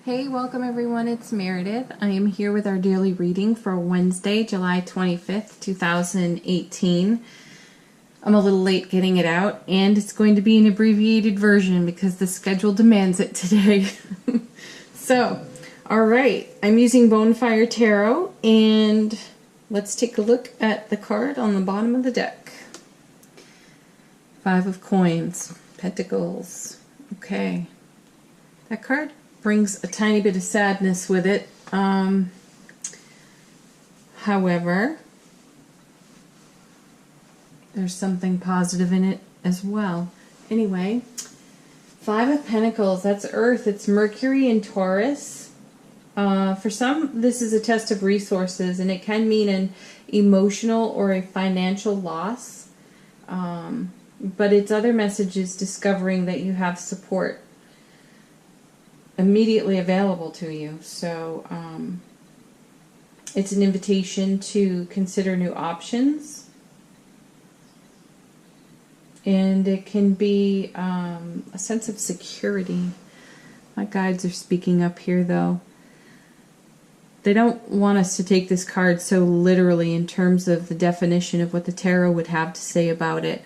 Hey, welcome everyone. It's Meredith. I am here with our daily reading for Wednesday, July 25th, 2018. I'm a little late getting it out, and it's going to be an abbreviated version because the schedule demands it today. So, all right, I'm using Bonfire Tarot, and let's take a look at the card on the bottom of the deck. Five of Coins, Pentacles. Okay, that card brings a tiny bit of sadness with it. However, there's something positive in it as well. Anyway, Five of Pentacles, that's Earth. It's Mercury and Taurus. For some, this is a test of resources, and it can mean an emotional or a financial loss. But its other message is discovering that you have support immediately available to you. So it's an invitation to consider new options, and it can be a sense of security. My guides are speaking up here, though. They don't want us to take this card so literally in terms of the definition of what the tarot would have to say about it.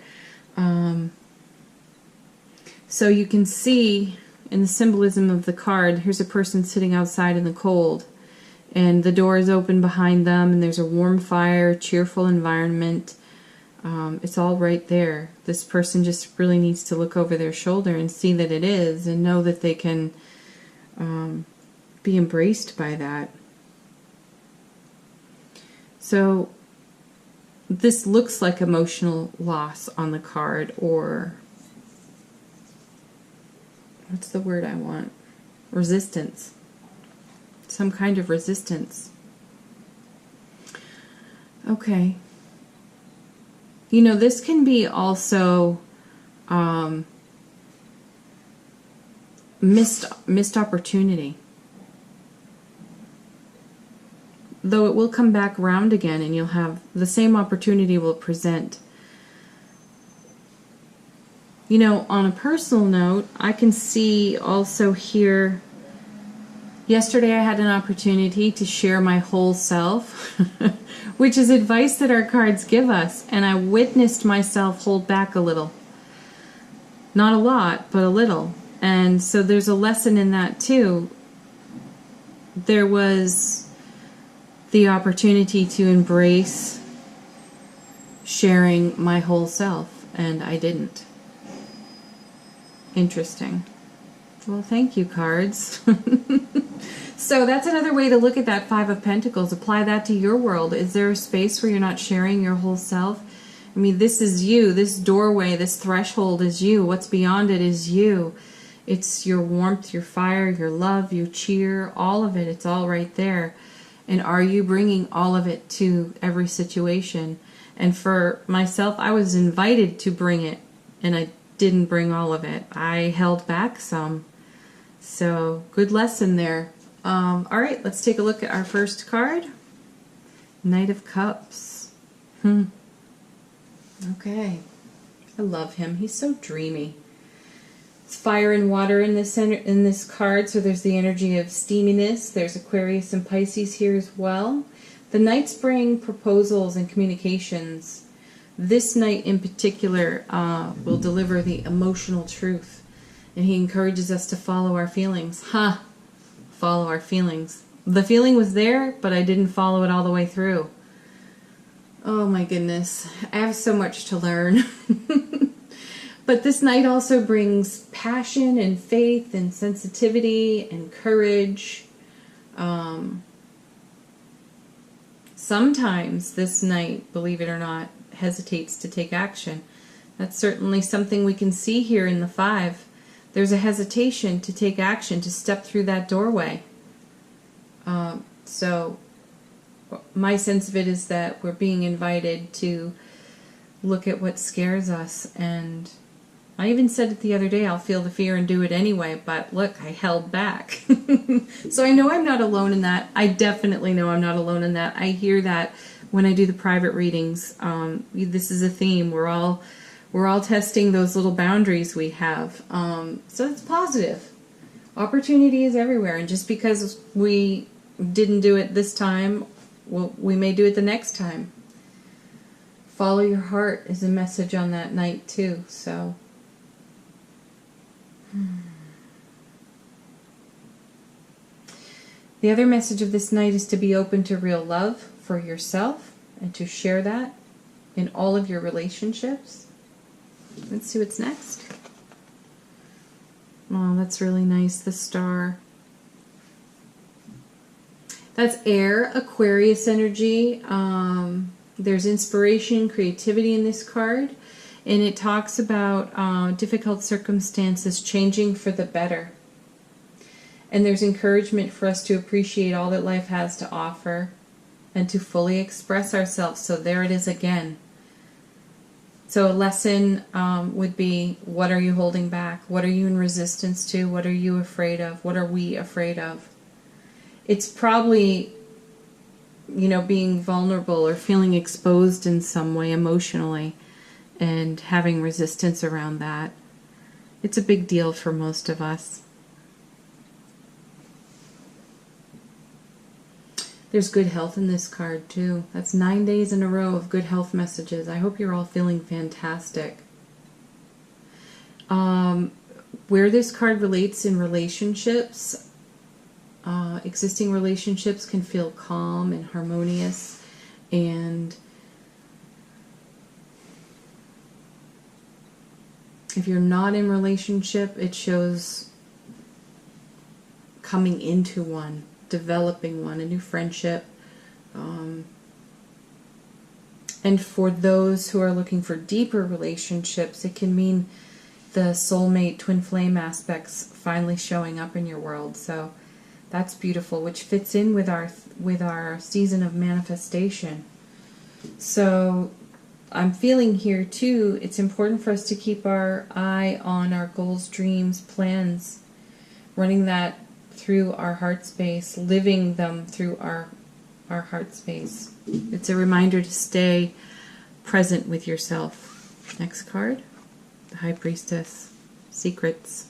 So you can see in the symbolism of the card, here's a person sitting outside in the cold, and the door is open behind them, and there's a warm fire, cheerful environment. It's all right there. This person just really needs to look over their shoulder and see that it is, and know that they can be embraced by that. So this looks like emotional loss on the card, or what's the word I want? Resistance. Some kind of resistance. Okay. You know, this can be also missed opportunity. Though it will come back around again, and you'll have the same opportunity will present. You know, on a personal note, I can see also here, yesterday I had an opportunity to share my whole self, which is advice that our cards give us, and I witnessed myself hold back a little. Not a lot, but a little. And so there's a lesson in that too. There was the opportunity to embrace sharing my whole self, and I didn't. Interesting. Well, thank you, cards. So that's another way to look at that Five of Pentacles. Apply that to your world. Is there a space where you're not sharing your whole self? I mean, this is you. This doorway, this threshold is you. What's beyond it is you. It's your warmth, your fire, your love, your cheer, all of it. It's all right there. And are you bringing all of it to every situation? And for myself, I was invited to bring it, and I didn't bring all of it. I held back some. So, good lesson there. All right, let's take a look at our first card. Knight of Cups. Okay. I love him. He's so dreamy. It's fire and water in this card, so there's the energy of steaminess. There's Aquarius and Pisces here as well. The Knights bring proposals and communications. This knight in particular will deliver the emotional truth, and he encourages us to follow our feelings. Follow our feelings. The feeling was there, but I didn't follow it all the way through. Oh my goodness, I have so much to learn. But this knight also brings passion and faith and sensitivity and courage. Sometimes this knight, believe it or not, hesitates to take action. That's certainly something we can see here in the Five. There's a hesitation to take action, to step through that doorway. So my sense of it is that we're being invited to look at what scares us. And I even said it the other day, I'll feel the fear and do it anyway, but look, I held back. So I know I'm not alone in that. I definitely know I'm not alone in that. I hear that when I do the private readings. This is a theme. We're all testing those little boundaries we have. So it's positive. Opportunity is everywhere, and just because we didn't do it this time, well, we may do it the next time. Follow your heart is a message on that night too, so. The other message of this night is to be open to real love for yourself and to share that in all of your relationships. Let's see what's next. Oh, that's really nice, the star. That's air, Aquarius energy. There's inspiration, creativity in this card. And it talks about difficult circumstances changing for the better. And there's encouragement for us to appreciate all that life has to offer and to fully express ourselves. So there it is again. So a lesson would be, what are you holding back? What are you in resistance to? What are you afraid of? What are we afraid of? It's probably, you know, being vulnerable or feeling exposed in some way emotionally and having resistance around that. It's a big deal for most of us. There's good health in this card too. That's 9 days in a row of good health messages. I hope you're all feeling fantastic. Where this card relates in relationships, existing relationships can feel calm and harmonious, and if you're not in relationship, it shows coming into one, developing one, a new friendship. And for those who are looking for deeper relationships, it can mean the soulmate twin flame aspects finally showing up in your world. So that's beautiful, which fits in with our season of manifestation. So I'm feeling here too, it's important for us to keep our eye on our goals, dreams, plans, running that through our heart space, living them through our heart space. It's a reminder to stay present with yourself. Next card, the High Priestess. Secrets,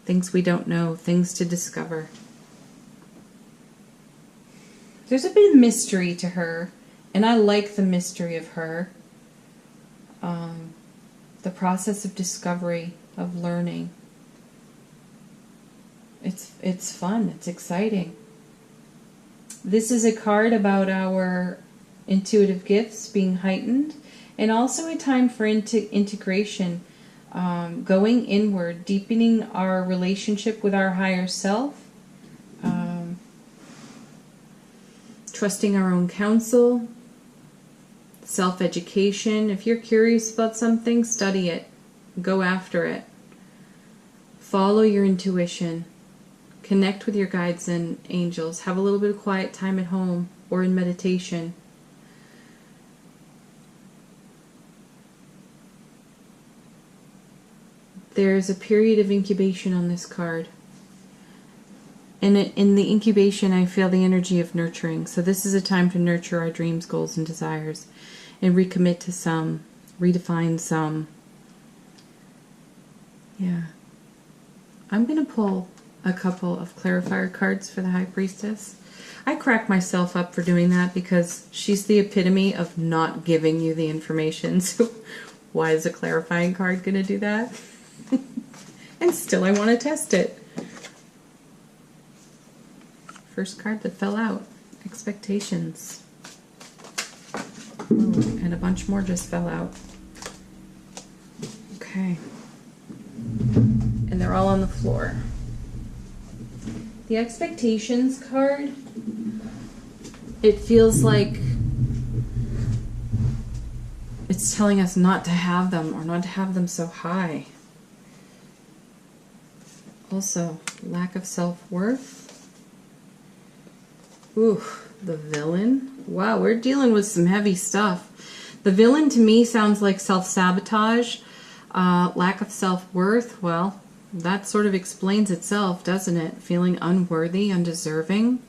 things we don't know, things to discover. There's a bit of mystery to her, and I like the mystery of her. The process of discovery, of learning. It's fun, it's exciting. This is a card about our intuitive gifts being heightened, and also a time for integration, going inward, deepening our relationship with our higher self, trusting our own counsel, self-education. If you're curious about something, study it, go after it, follow your intuition. Connect with your guides and angels. Have a little bit of quiet time at home or in meditation. There's a period of incubation on this card. And in the incubation, I feel the energy of nurturing. So this is a time to nurture our dreams, goals, and desires, and recommit to some, redefine some. Yeah. I'm going to pull a couple of clarifier cards for the High Priestess. I crack myself up for doing that because she's the epitome of not giving you the information. So why is a clarifying card going to do that? And still I want to test it. First card that fell out, expectations. Ooh, and a bunch more just fell out. Okay. And they're all on the floor. The expectations card, it feels like it's telling us not to have them, or not to have them so high. Also, lack of self-worth. Ooh, the villain. Wow, we're dealing with some heavy stuff. The villain to me sounds like self-sabotage, lack of self-worth. Well, that sort of explains itself, doesn't it? Feeling unworthy, undeserving.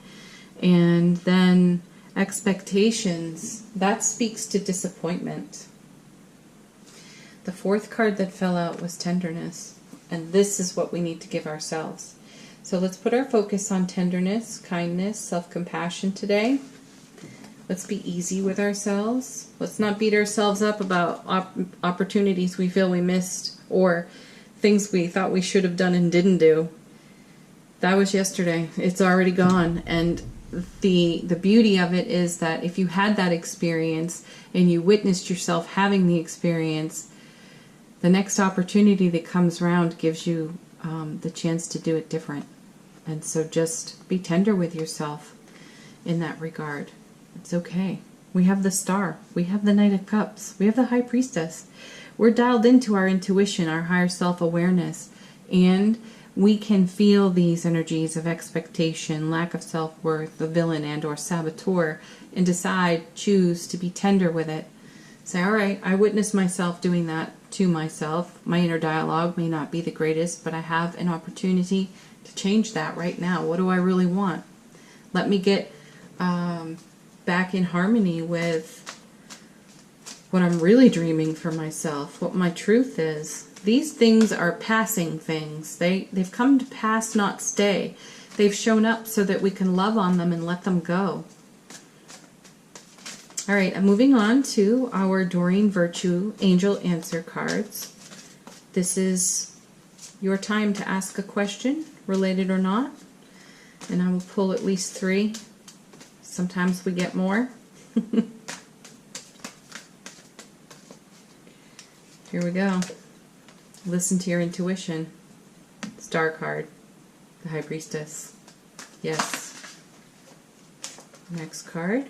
And then expectations, that speaks to disappointment. The fourth card that fell out was tenderness. And this is what we need to give ourselves. So let's put our focus on tenderness, kindness, self-compassion today. Let's be easy with ourselves. Let's not beat ourselves up about opportunities we feel we missed or things we thought we should have done and didn't do. That was yesterday. It's already gone. And the beauty of it is that if you had that experience and you witnessed yourself having the experience, the next opportunity that comes around gives you the chance to do it different. And so just be tender with yourself in that regard. It's okay. We have the Star. We have the Knight of Cups. We have the High Priestess. We're dialed into our intuition, our higher self-awareness, and we can feel these energies of expectation, lack of self-worth, the villain and or saboteur, and choose to be tender with it. Say, all right, I witnessed myself doing that to myself. My inner dialogue may not be the greatest, but I have an opportunity to change that right now. What do I really want? Let me get back in harmony with what I'm really dreaming for myself, what my truth is. These things are passing things. They've come to pass, not stay. They've shown up so that we can love on them and let them go. All right, I'm moving on to our Doreen Virtue Angel Answer cards. This is your time to ask a question, related or not. And I will pull at least 3. Sometimes we get more. Here we go. Listen to your intuition. Star card. The High Priestess. Yes. Next card.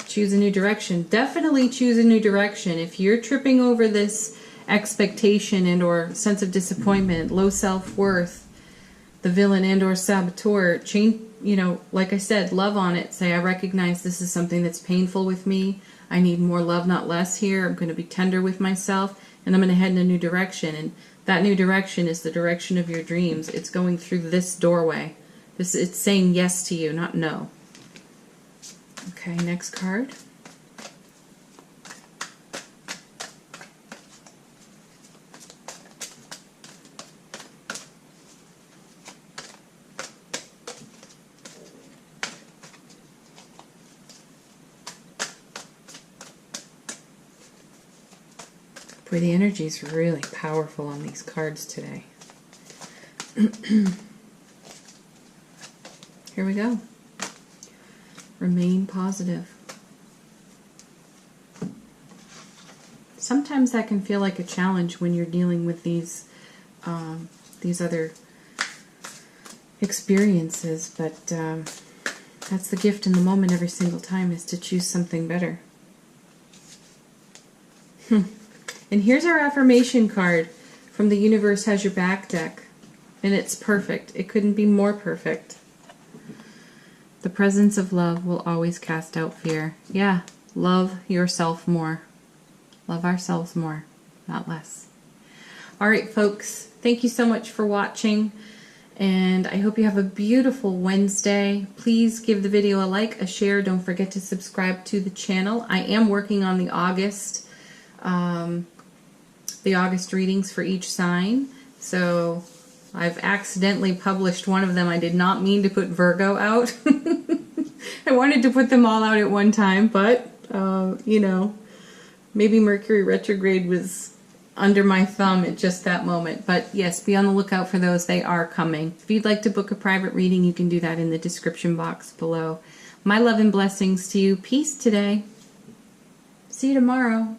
Choose a new direction. Definitely choose a new direction. If you're tripping over this expectation and or sense of disappointment, low self-worth, the villain and or saboteur, change, like I said, love on it. Say, I recognize this is something that's painful with me. I need more love, not less here. I'm going to be tender with myself, and I'm going to head in a new direction. And that new direction is the direction of your dreams. It's going through this doorway. It's saying yes to you, not no. Okay, next card. Boy, the energy is really powerful on these cards today. Here we go. Remain positive. Sometimes that can feel like a challenge when you're dealing with these other experiences, but that's the gift in the moment every single time, is to choose something better. And here's our affirmation card from the Universe Has Your Back deck. And it's perfect. It couldn't be more perfect. The presence of love will always cast out fear. Yeah, love yourself more. Love ourselves more, not less. All right, folks. Thank you so much for watching. And I hope you have a beautiful Wednesday. Please give the video a like, a share. Don't forget to subscribe to the channel. I am working on the August readings for each sign. So I've accidentally published one of them. I did not mean to put Virgo out. I wanted to put them all out at one time, but, maybe Mercury retrograde was under my thumb at just that moment. But yes, be on the lookout for those. They are coming. If you'd like to book a private reading, you can do that in the description box below. My love and blessings to you. Peace today. See you tomorrow.